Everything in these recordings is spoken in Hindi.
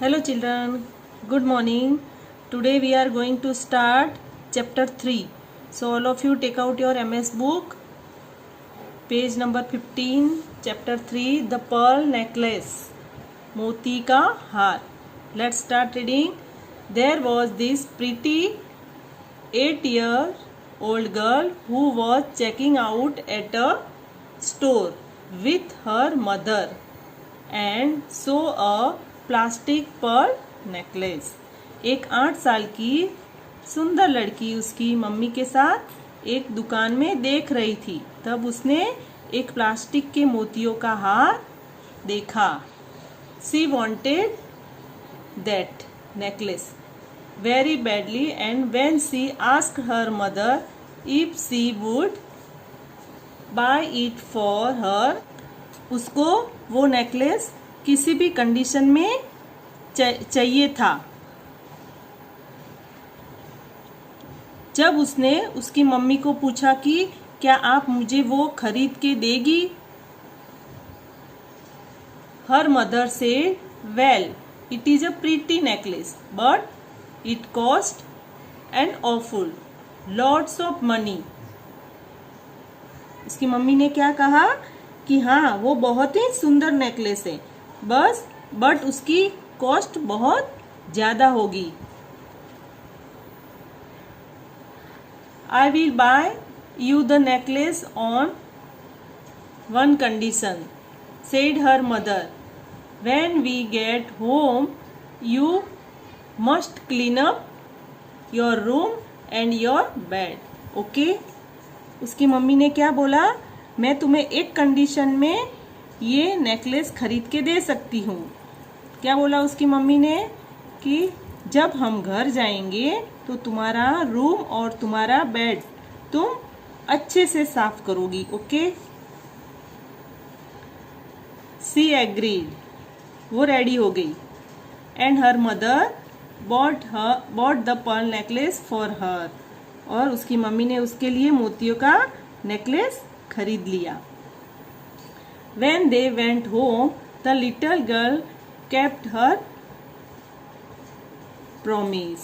Hello children, good morning. Today we are going to start chapter 3. So all of you take out your MS book, page number 15, chapter 3, the pearl necklace, मोती का हार. Let's start reading. There was this pretty 8-year-old girl who was checking out at a store with her mother and saw a plastic Perl necklace. एक 8 साल की सुंदर लड़की उसकी मम्मी के साथ एक दुकान में देख रही थी. तब उसने एक प्लास्टिक के मोतियों का हार देखा. She wanted that necklace very badly and when she asked her mother if she would buy it for her, उसको वो नेकलेस किसी भी कंडीशन में चाहिए था. जब उसने उसकी मम्मी को पूछा कि क्या आप मुझे वो खरीद के देगी, हर मदर से well it is a pretty necklace but it cost N awful lots of money. उसकी मम्मी ने क्या कहा कि हाँ वो बहुत ही सुंदर नेकलेस है बट उसकी कॉस्ट बहुत ज्यादा होगी. I will buy you the necklace on one condition, said her mother. When we get home you must clean up your room and your bed. Okay. उसकी मम्मी ने क्या बोला, मैं तुम्हें एक कंडीशन में ये नेकलेस खरीद के दे सकती हूँ. क्या बोला उसकी मम्मी ने कि जब हम घर जाएंगे तो तुम्हारा रूम और तुम्हारा बेड तुम अच्छे से साफ करोगी. ओके. शी एग्रीड, वो रेडी हो गई. And her mother bought the pearl necklace for her, और उसकी मम्मी ने उसके लिए मोतियों का नेकलेस खरीद लिया. When they went home, the little girl kept her promise.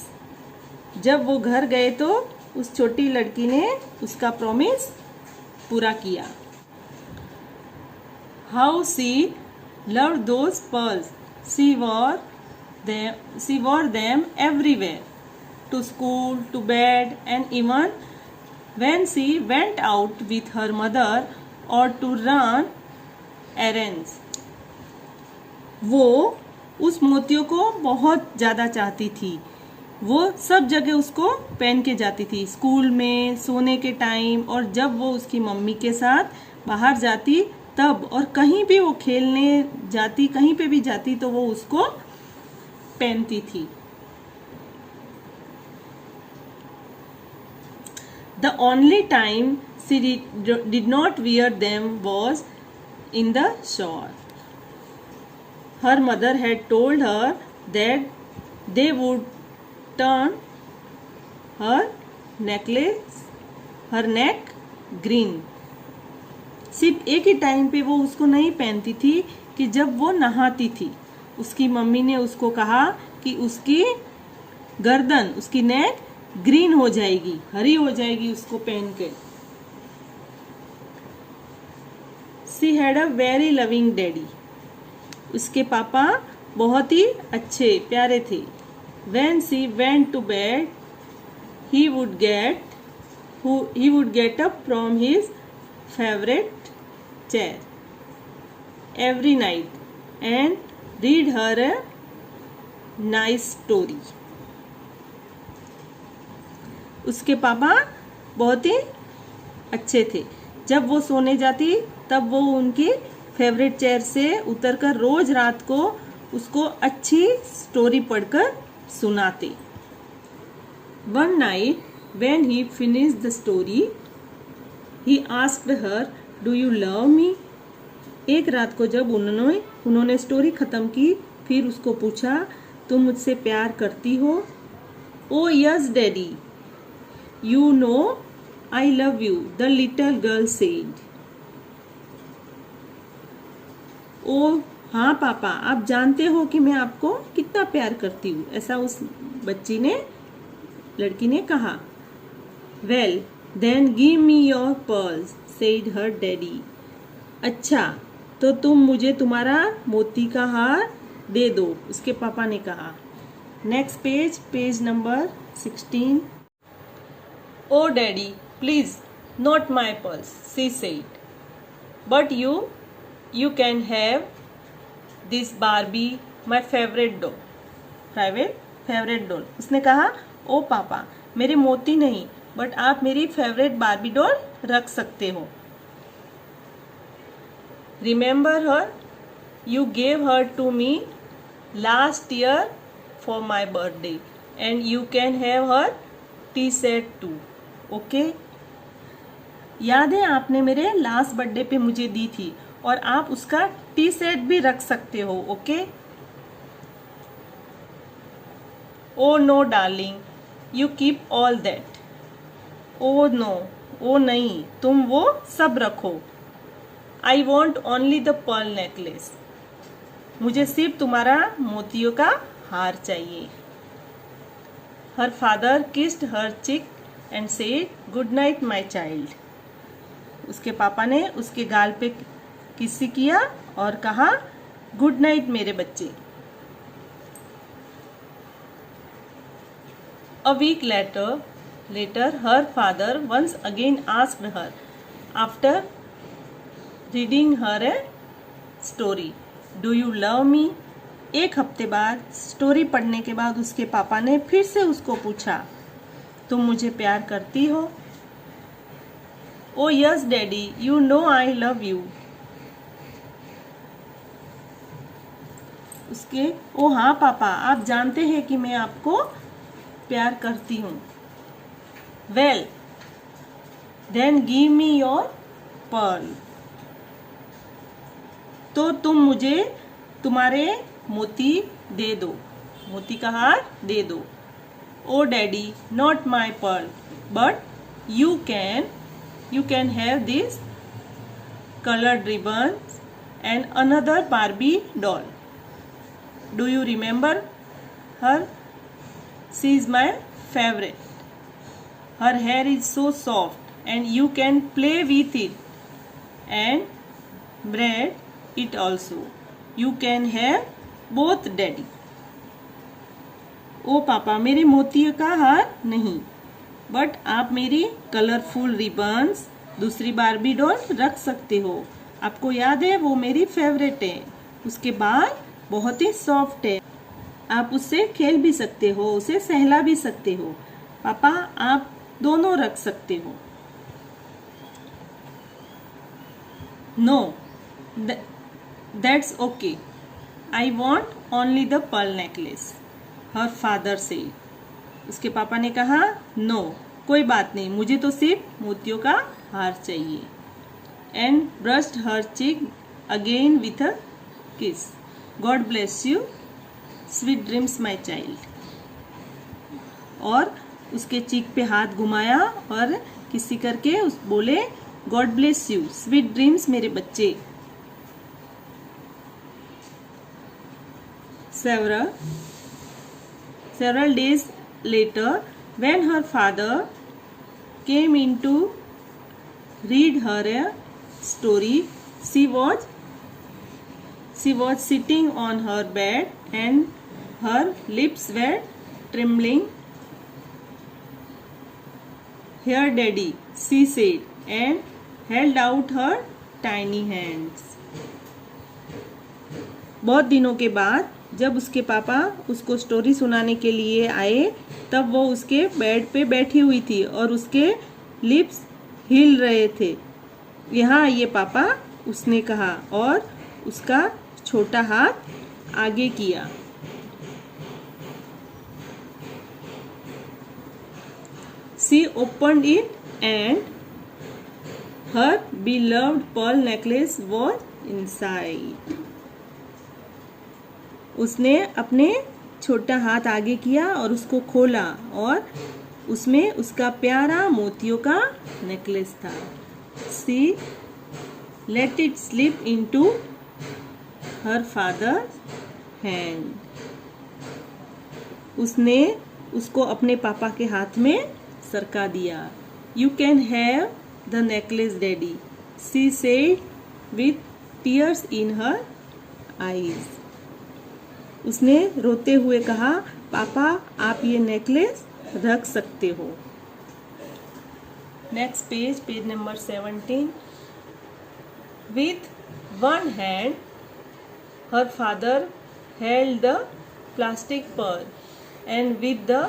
जब वो घर गए तो उस छोटी लड़की ने उसका प्रॉमिस पूरा किया. How she loved those pearls. She wore them everywhere, to school, to bed, and even when she went out with her mother or to run errands. वो उस मोतियों को बहुत ज़्यादा चाहती थी. वो सब जगह उसको पहन के जाती थी, स्कूल में, सोने के टाइम, और जब वो उसकी मम्मी के साथ बाहर जाती तब, और कहीं भी वो खेलने जाती, कहीं पे भी जाती तो वो उसको पहनती थी. The only time she did not wear them was in the shower. Her mother had told her that they would turn her neck green. सिर्फ एक ही टाइम पे वो उसको नहीं पहनती थी कि जब वो नहाती थी. उसकी मम्मी ने उसको कहा कि उसकी गर्दन, उसकी नेक ग्रीन हो जाएगी, हरी हो जाएगी उसको पहन के. She had a very loving daddy. उसके पापा बहुत ही अच्छे प्यारे थे. When she went to bed, he would get up from his favorite chair every night and read her a nice story. उसके पापा बहुत ही अच्छे थे. जब वो सोने जाती तब वो उनकी फेवरेट चेयर से उतरकर रोज रात को उसको अच्छी स्टोरी पढ़कर सुनाते. One night when he finished the story, he asked her, "Do you love me?" एक रात को जब उन्होंने स्टोरी खत्म की, फिर उसको पूछा, तुम मुझसे प्यार करती हो? Oh yes, daddy. You know I love you, the little girl said. Oh हाँ पापा, आप जानते हो कि मैं आपको कितना प्यार करती हूँ, ऐसा उस लड़की ने कहा। Well then give me your pearls, said her daddy. अच्छा, तो तुम मुझे तुम्हारा मोती का हार दे दो, उसके पापा ने कहा। Next page, page number 16। Oh daddy please, not my pearls, she said, but you can have this Barbie, my favourite doll. Favourite doll, उसने कहा, ओ पापा, मेरे मोती नहीं, बट आप मेरी फेवरेट बारबी डॉल रख सकते हो। Remember her, you gave her to me last year for my birthday and you can have her tea set too. Okay, याद है आपने मेरे लास्ट बर्थडे पे मुझे दी थी, और आप उसका टी सेट भी रख सकते हो। Okay. Oh no darling, you keep all that. Oh no, oh नहीं, तुम वो सब रखो। I want only the pearl necklace, मुझे सिर्फ तुम्हारा मोतियों का हार चाहिए। हर फादर किस्ड हर चिक and said good night my child. उसके पापा ने उसके गाल पे किसी किया और कहा, गुड नाइट मेरे बच्चे। A week later her father once again asked her, after reading her a story, do you love me. एक हफ्ते बाद स्टोरी पढ़ने के बाद उसके पापा ने फिर से उसको पूछा, तुम मुझे प्यार करती हो। Oh yes daddy, you know I love you. Oh हाँ पापा, आप जानते हैं कि मैं आपको प्यार करती हूँ। Well then give me your pearl, तो तुम मुझे तुम्हारे मोती दे दो, मोती का हार दे दो। Oh daddy, not my pearl, but you can have this colored ribbons and another Barbie doll. Do you remember her? She is my favorite. Her hair is so soft and you can play with it and braid it also. You can have both daddy. ओ पापा, मेरे मोतियों का हार नहीं, बट आप मेरी कलरफुल रिबन्स, दूसरी बारबी डॉल रख सकते हो। आपको याद है वो मेरी फेवरेट है, उसके बाल बहुत ही सॉफ्ट है, आप उससे खेल भी सकते हो, उसे सहला भी सकते हो। पापा, आप दोनों रख सकते हो। No, that's okay, I want only the pearl necklace, her father से। उसके पापा ने कहा, नो, कोई बात नहीं, मुझे तो सिर्फ मोतियों का हार चाहिए। एंड ब्रश्ड हर चिक अगेन विथ अ किस, God bless you, sweet dreams my child. और उसके चीक पे हाथ घुमाया और किसी करके बोले, God bless you, sweet dreams मेरे बच्चे। Several days later, when her father came in to read her a story, she was sitting on her bed and her lips were trembling. Here, Daddy, she said, and held out her tiny hands. बहुत दिनों के बाद जब उसके पापा उसको स्टोरी सुनाने के लिए आए, तब वो उसके बेड पे बैठी हुई थी और उसके लिप्स हिल रहे थे। यहाँ आइए पापा, उसने कहा, और उसका छोटा हाथ आगे किया। She opened it and her beloved pearl necklace was inside. उसने अपने छोटा हाथ आगे किया और उसको खोला और उसमें उसका प्यारा मोतियों का नेकलेस था। She let it slip into her father's hand. उसने उसको अपने पापा के हाथ में सरका दिया. You can have the necklace, daddy, she said with tears in her eyes. उसने रोते हुए कहा, पापा आप ये नेकलेस रख सकते हो. Next page, page number 17. With one hand, her father held the plastic pearl, and with the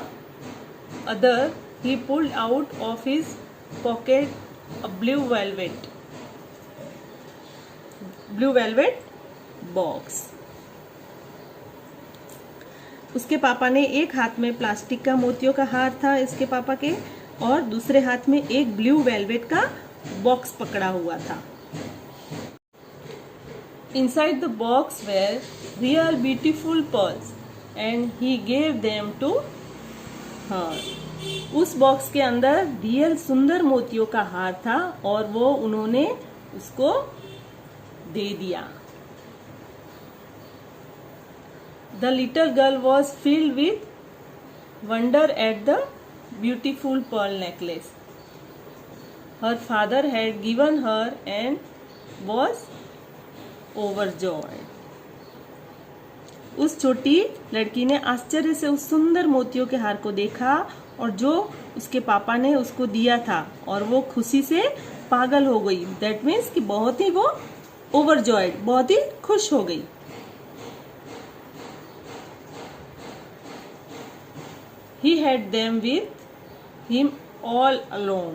other, he pulled out of his pocket a blue velvet box. उसके पापा ने एक हाथ में प्लास्टिक का मोतियों का हार था इसके पापा के, और दूसरे हाथ में एक ब्लू वेलवेट का बॉक्स पकड़ा हुआ था. Inside the box were real beautiful pearls and he gave them to her. उस बॉक्स के अंदर रियल सुंदर मोतियों का हार था और वो उन्होंने उसको दे दिया. The little girl was filled with wonder at the beautiful pearl necklace her father had given her and was overjoyed. उस छोटी लड़की ने आश्चर्य से उस सुंदर मोतियों के हार को देखा और जो उसके पापा ने उसको दिया था, और वो खुशी से पागल हो गई. दैट मीन्स कि बहुत ही वो ओवरजॉयड, बहुत ही खुश हो गई. He had them with him all along.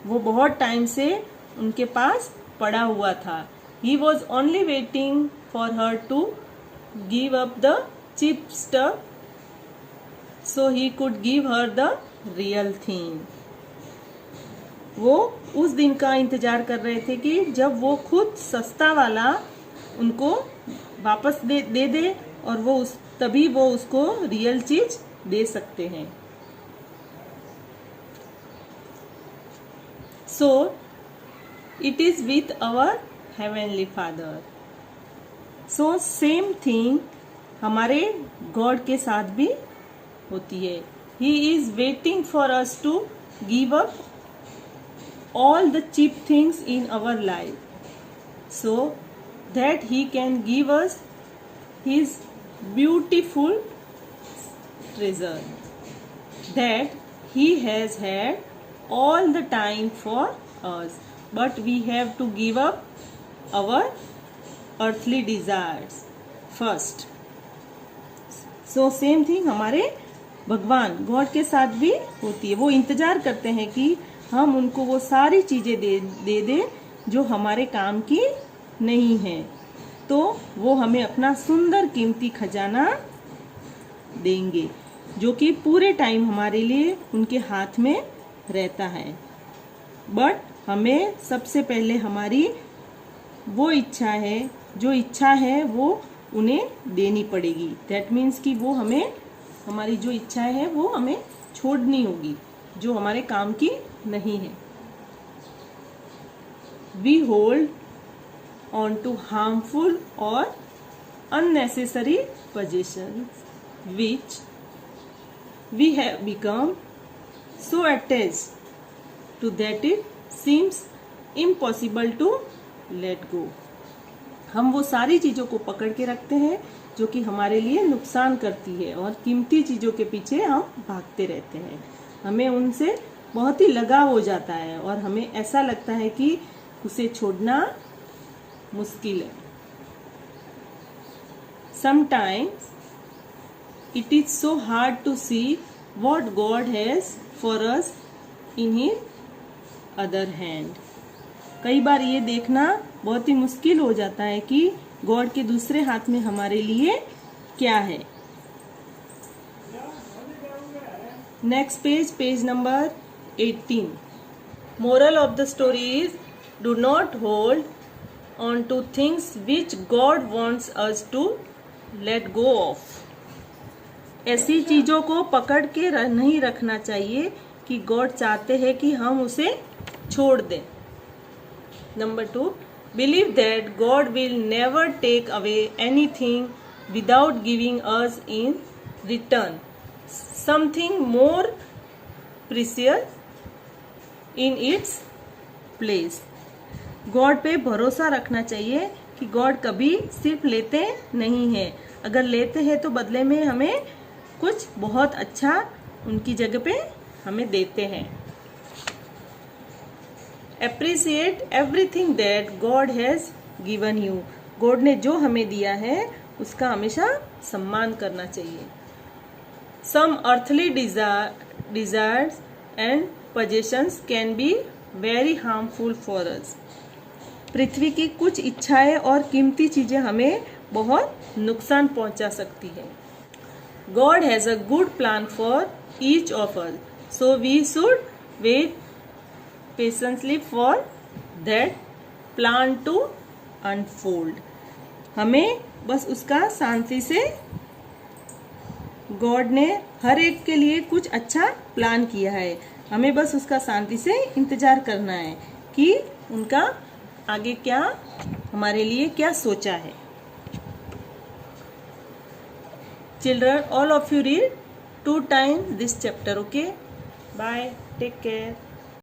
वो बहुत टाइम से उनके पास पड़ा हुआ था. He was only waiting for her to give up the cheap stuff so he could give her the real thing. वो उस दिन का इंतजार कर रहे थे कि जब वो खुद सस्ता वाला उनको वापस दे दे और वो तभी वो उसको रियल चीज दे सकते हैं. So it is with our heavenly Father. So same thing हमारे गॉड के साथ भी होती है. He is waiting for us to give up all the cheap things in our life so that he can give us his beautiful treasure that he has had all the time for us, but we have to give up our earthly desires first. So same thing हमारे भगवान गॉड के साथ भी होती है. वो इंतजार करते हैं कि हम उनको वो सारी चीजें दे दे जो हमारे काम की नहीं है, तो वो हमें अपना सुंदर कीमती खजाना देंगे जो कि पूरे टाइम हमारे लिए उनके हाथ में रहता है. बट हमें सबसे पहले हमारी वो इच्छा है, जो इच्छा है वो उन्हें देनी पड़ेगी. दैट मीन्स कि वो हमें हमारी जो इच्छा है वो हमें छोड़नी होगी जो हमारे काम की नहीं है. We hold on to harmful और unnecessary possessions which we have become so attached to that it seems impossible to let go. हम वो सारी चीजों को पकड़ के रखते हैं जो कि हमारे लिए नुकसान करती है और कीमती चीजों के पीछे हम भागते रहते हैं. हमें उनसे बहुत ही लगाव हो जाता है और हमें ऐसा लगता है कि उसे छोड़ना मुश्किल है. Sometimes it is so hard to see what God has for us in His other hand. कई बार ये देखना बहुत ही मुश्किल हो जाता है कि गॉड के दूसरे हाथ में हमारे लिए क्या है. Next page, page number 18. Moral of the story is, do not hold on to things which God wants us to let go of. ऐसी चीजों को पकड़ के नहीं रखना चाहिए कि गॉड चाहते हैं कि हम उसे छोड़ दें. Number 2, Believe that God will never take away anything without giving us in return something more precious in its place. God पे भरोसा रखना चाहिए कि गॉड कभी सिर्फ लेते नहीं हैं, अगर लेते हैं तो बदले में हमें कुछ बहुत अच्छा उनकी जगह पे हमें देते हैं. Appreciate everything that God has given you. God ने जो हमें दिया है उसका हमेशा सम्मान करना चाहिए. Some earthly desires and possessions can be very harmful for us. पृथ्वी की कुछ इच्छाएं और कीमती चीजें हमें बहुत नुकसान पहुंचा सकती है. God has a good plan for each of us, so we should wait patiently for that plan to unfold. हमें बस उसका शांति से, गॉड ने हर एक के लिए कुछ अच्छा प्लान किया है, हमें बस उसका शांति से इंतजार करना है कि उनका आगे क्या हमारे लिए क्या सोचा है. Children, all of you read 2 times this chapter. Okay, bye, take care.